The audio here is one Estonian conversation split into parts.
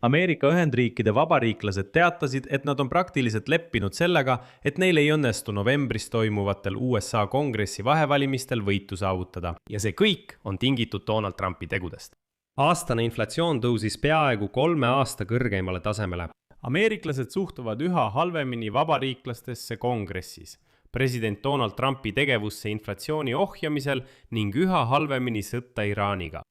Ameerika Ühendriikide vabariiklased teatasid, et nad on praktiliselt leppinud sellega, et neil ei õnnestu novembris toimuvatel USA kongressi vahevalimistel võitu saavutada. Ja see kõik on tingitud Donald Trumpi tegudest. Aastane inflatsioon tõusis peaaegu 3 aasta kõrgeimale tasemele. Ameeriklased suhtuvad üha halvemini vabariiklastesse kongressis, president Donald Trumpi tegevusse inflatsiooni ohjamisel ning üha halvemini sõtta Iraaniga.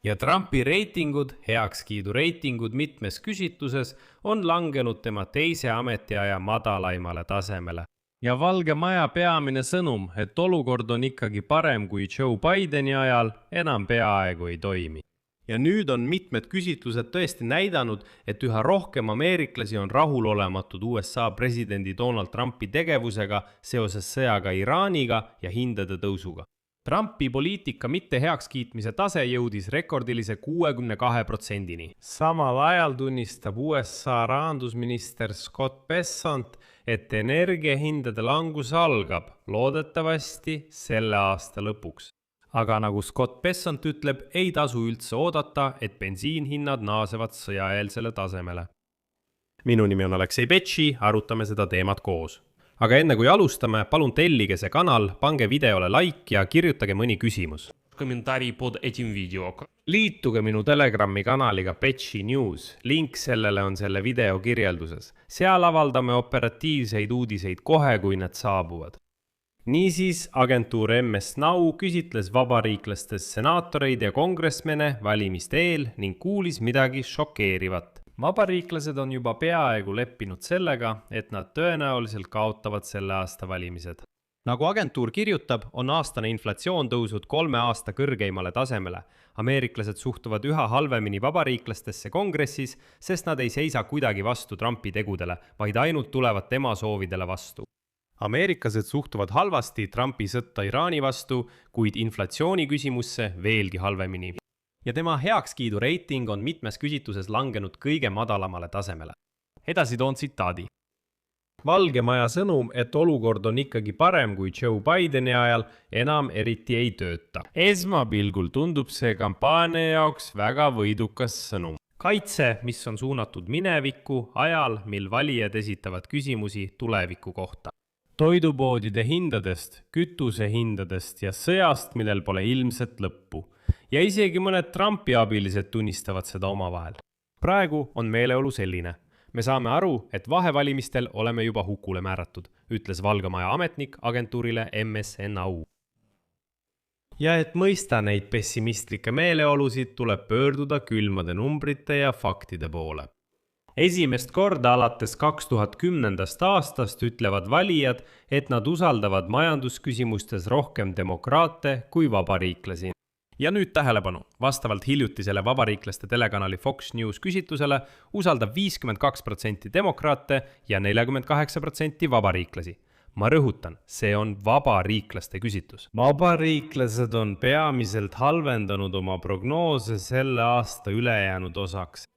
Ja Trumpi reitingud, heakskiidu reitingud mitmes küsitluses on langenud tema teise ametiaja madalaimale tasemele. Ja Valge Maja peamine sõnum, et olukord on ikkagi parem kui Joe Bideni ajal, enam peaaegu ei toimi. Ja nüüd on mitmed küsitlused tõesti näidanud, et üha rohkem ameeriklasi on rahulolematud USA presidendi Donald Trumpi tegevusega seoses sõjaga Iraaniga ja hindade tõusuga. Trumpi poliitika mitte heakskiitmise tase jõudis rekordilise 62%-ni. Samal ajal tunnistab USA rahandusminister Scott Bessent, et energiahindade langus algab loodetavasti selle aasta lõpuks. Aga nagu Scott Bessent ütleb, ei tasu üldse oodata, et bensiinhinnad naasevad sõjaeelsele tasemele. Minu nimi on Aleksei Betši, arutame seda teemat koos. Aga enne kui alustame, palun tellige see kanal, pange videole like ja kirjutage mõni küsimus. Комментарий под этим видео. Liituge minu Telegrami kanaliga Betši News. Link sellele on selle video kirjelduses. Seal avaldame operatiivseid uudiseid kohe, kui need saabuvad. Niisiis, agentuur MS Now küsitles vabariiklastest senaatoreid ja kongressmene valimiste eel ning kuulis midagi šokeerivat. Vabariiklased on juba peaaegu leppinud sellega, et nad tõenäoliselt kaotavad selle aasta valimised. Nagu agentuur kirjutab, on aastane inflatsioon tõusnud 3 aasta kõrgeimale tasemele. Ameeriklased suhtuvad üha halvemini vabariiklastesse kongressis, sest nad ei seisa kuidagi vastu Trumpi tegudele, vaid ainult tulevad tema soovidele vastu. Ameeriklased suhtuvad halvasti Trumpi sõtta Iraani vastu, kuid inflatsiooni küsimusse veelgi halvemini. Ja tema heakskiidu reiting on mitmes küsitluses langenud kõige madalamale tasemele. Edasi toon tsitaadi. Valge Maja sõnum, et olukord on ikkagi parem kui Joe Bideni ajal, enam eriti ei tööta. Esmapilgul tundub see kampaania jaoks väga võidukas sõnum. Kaitse, mis on suunatud minevikku ajal, mil valijad esitavad küsimusi tuleviku kohta. Toidupoodide hindadest, kütuse hindadest ja sõjast, millel pole ilmset lõppu. Ja isegi mõned Trumpi abilised tunnistavad seda omavahel. Praegu on meeleolu selline. Me saame aru, et vahevalimistel oleme juba hukule määratud, ütles Valge Maja ametnik agentuurile MSNAU. Ja et mõista neid pessimistlikke meeleolusid, tuleb pöörduda külmade numbrite ja faktide poole. Esimest korda alates 2010. aastast ütlevad valijad, et nad usaldavad majandusküsimustes rohkem demokraate kui vabariiklasi. Ja nüüd tähelepanu, vastavalt hiljutisele vabariiklaste telekanali Fox News küsitlusele usaldab 52% demokraate ja 48% vabariiklasi. Ma rõhutan, see on vabariiklaste küsitlus. Vabariiklased on peamiselt halvendanud oma prognoose selle aasta ülejäänud osaks.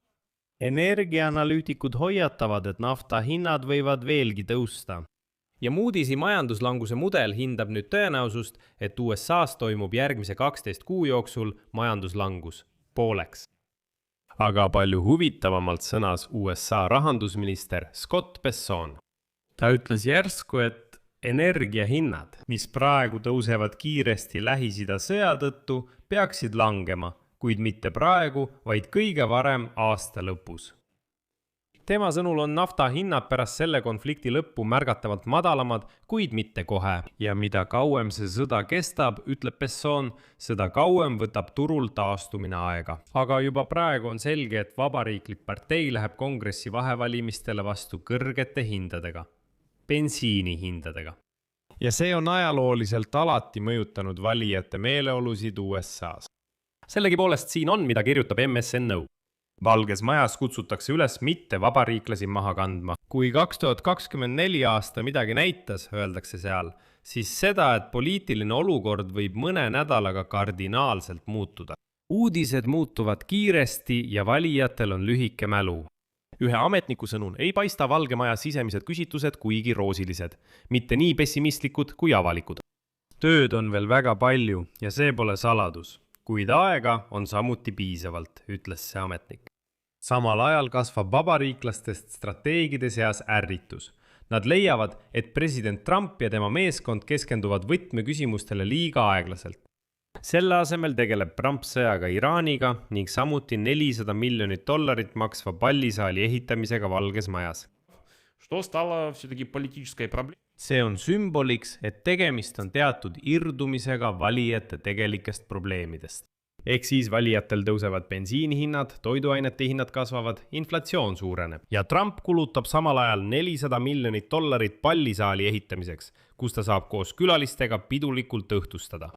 Energiaanalüütikud hoiatavad, et nafta hinnad võivad veelgi tõusta. Ja Moody'si majanduslanguse mudel hindab nüüd tõenäosust, et USA's toimub järgmise 12 kuu jooksul majanduslangus pooleks. Aga palju huvitavamalt sõnas USA rahandusminister Scott Bessent. Ta ütles järsku, et energiahinnad, mis praegu tõusevad kiiresti Lähis-Ida sõja tõttu, peaksid langema, kuid mitte praegu, vaid kõige varem aasta lõpus. Tema sõnul on nafta hinnad pärast selle konflikti lõppu märgatavalt madalamad, kuid mitte kohe. Ja mida kauem see sõda kestab, ütleb Bessent, seda kauem võtab turul taastumine aega. Aga juba praegu on selge, et vabariiklik partei läheb kongressi vahevalimistele vastu kõrgete hindadega. Bensiinihindadega. Ja see on ajalooliselt alati mõjutanud valijate meeleolusid USA's. Sellegipoolest siin on, mida kirjutab MSNO. Valges Majas kutsutakse üles mitte vabariiklasi maha kandma. Kui 2024 aasta midagi näitas, öeldakse seal, siis seda, et poliitiline olukord võib mõne nädalaga kardinaalselt muutuda. Uudised muutuvad kiiresti ja valijatel on lühike mälu. Ühe ametniku sõnul ei paista Valge Maja sisemised küsitlused kuigi roosilised, mitte nii pessimistlikud kui avalikud. Tööd on veel väga palju ja see pole saladus, kuid aega on samuti piisavalt, ütles see ametnik. samal ajal kasvab vabariiklastest strateegide seas ärritus. Nad leiavad, et president Trump ja tema meeskond keskenduvad võtmeküsimustele liiga aeglaselt. Selle asemel tegeleb Trump sõjaga Iraaniga ning samuti $400 miljonit maksva pallisaali ehitamisega Valges Majas. Что стало все-таки политической проблемой? See on sümboliks, et tegemist on teatud irdumisega valijate tegelikest probleemidest. Ehk siis valijatel tõusevad bensiinihinnad, toiduainete hinnad kasvavad, inflatsioon suureneb. Ja Trump kulutab samal ajal $400 miljonit pallisaali ehitamiseks, kus ta saab koos külalistega pidulikult õhtustada.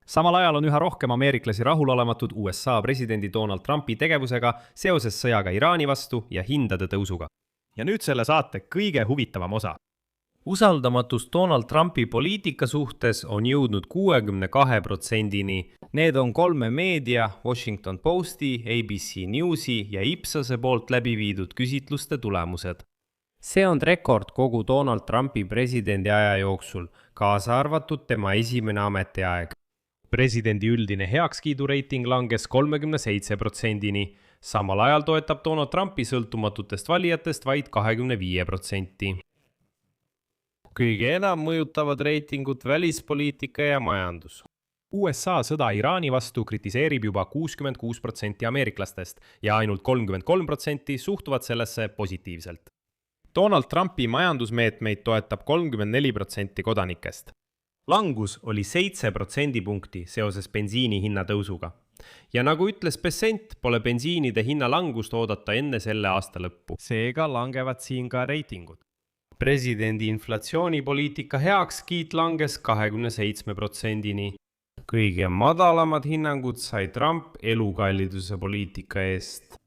Samal ajal on üha rohkem ameeriklasi rahulolematud USA presidendi Donald Trumpi tegevusega seoses sõjaga Iraani vastu ja hindade tõusuga. Ja nüüd selle saate kõige huvitavam osa. Usaldamatus Donald Trumpi poliitika suhtes on jõudnud 62%-ni. Need on 3 meedia, Washington Posti, ABC Newsi ja Ipsose poolt läbi viidud küsitluste tulemused. See on rekord kogu Donald Trumpi presidendi aja jooksul, kaasa arvatud tema esimene ametiaeg. Presidendi üldine heakskiidureiting langes 37%-ni. Samal ajal toetab Donald Trumpi sõltumatutest valijatest vaid 25%. Kõige enam mõjutavad reitingut välispoliitika ja majandus. USA sõda Iraani vastu kritiseerib juba 66% ameeriklastest ja ainult 33% suhtuvad sellesse positiivselt. Donald Trumpi majandusmeetmeid toetab 34% kodanikest. Langus oli 7% punkti seoses bensiini hinna tõusuga. Ja nagu ütles Bessent, pole bensiinide hinna langust oodata enne selle aasta lõppu. Seega langevad siin ka reitingud. Presidendi inflatsioonipoliitika heakskiit langes 27%-ni. Kõige madalamad hinnangud sai Trump elukalliduse poliitika eest.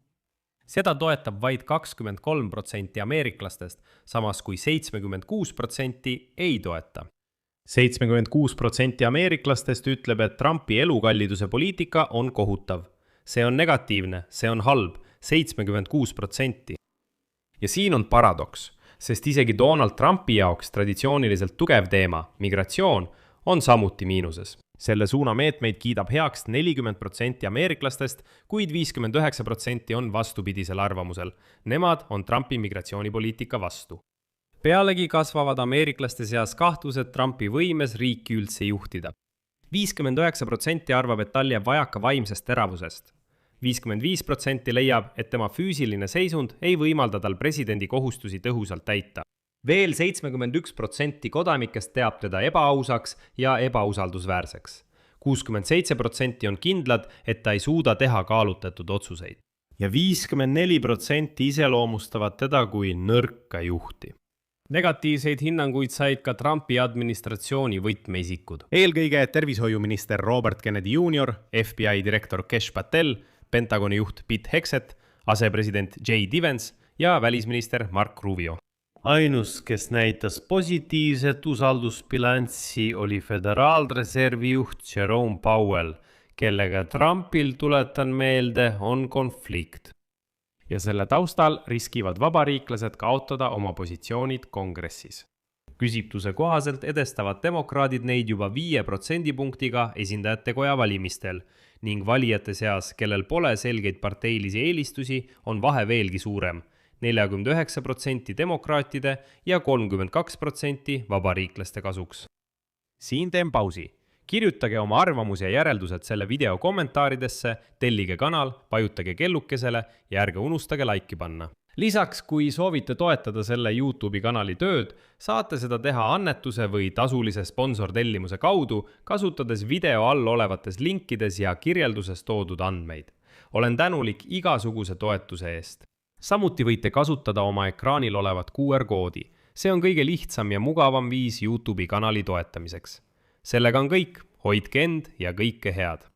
Seda toetab vaid 23% ameeriklastest, samas kui 76% ei toeta. 76% ameeriklastest ütleb, et Trumpi elukalliduse poliitika on kohutav. See on negatiivne, see on halb, 76%. Ja siin on paradoks, sest isegi Donald Trumpi jaoks traditsiooniliselt tugev teema, migratsioon, on samuti miinuses. Selle suuna meetmeid kiidab heaks 40% ameeriklastest, kuid 59% on vastupidisel arvamusel. Nemad on Trumpi migratsioonipoliitika vastu. Pealegi kasvavad ameeriklaste seas kahtlused Trumpi võimes riiki üldse juhtida. 59% arvab, et tal jääb vajaka vaimsest teravusest. 55% leiab, et tema füüsiline seisund ei võimalda tal presidendi kohustusi tõhusalt täita. Veel 71% kodanikest teab teda ebaausaks ja ebausaldusväärseks. 67% on kindlad, et ta ei suuda teha kaalutletud otsuseid. Ja 54% iseloomustavad teda kui nõrka juhti. Negatiivseid hinnanguid said ka Trumpi administratsiooni võtmeisikud. Eelkõige tervishoiuminister Robert Kennedy Jr., FBI direktor Kesh Patel, Pentagoni juht Pete Hegseth, asepresident J.D. Vance ja välisminister Mark Rubio. Ainus, kes näitas positiivset usaldusbilanssi, oli Föderaalreservi juht Jerome Powell, kellega Trumpil, tuletan meelde, on konflikt. Ja selle taustal riskivad vabariiklased kaotada oma positsioonid kongressis. Küsitluse kohaselt edestavad demokraadid neid juba 5% punktiga esindajate koja valimistel ning valijate seas, kellel pole selgeid parteilisi eelistusi, on vahe veelgi suurem. 49% demokraatide ja 32% vabariiklaste kasuks. Siin teen pausi. Kirjutage oma arvamus ja järeldused selle video kommentaaridesse, tellige kanal, vajutage kellukesele ja ärge unustage laiki panna. Lisaks, kui soovite toetada selle YouTube'i kanali tööd, saate seda teha annetuse või tasulise sponsortellimuse kaudu, kasutades video all olevates linkides ja kirjelduses toodud andmeid. Olen tänulik igasuguse toetuse eest. Samuti võite kasutada oma ekraanil olevat QR-koodi. See on kõige lihtsam ja mugavam viis YouTube'i kanali toetamiseks. Sellega on kõik, hoidke end ja kõike head!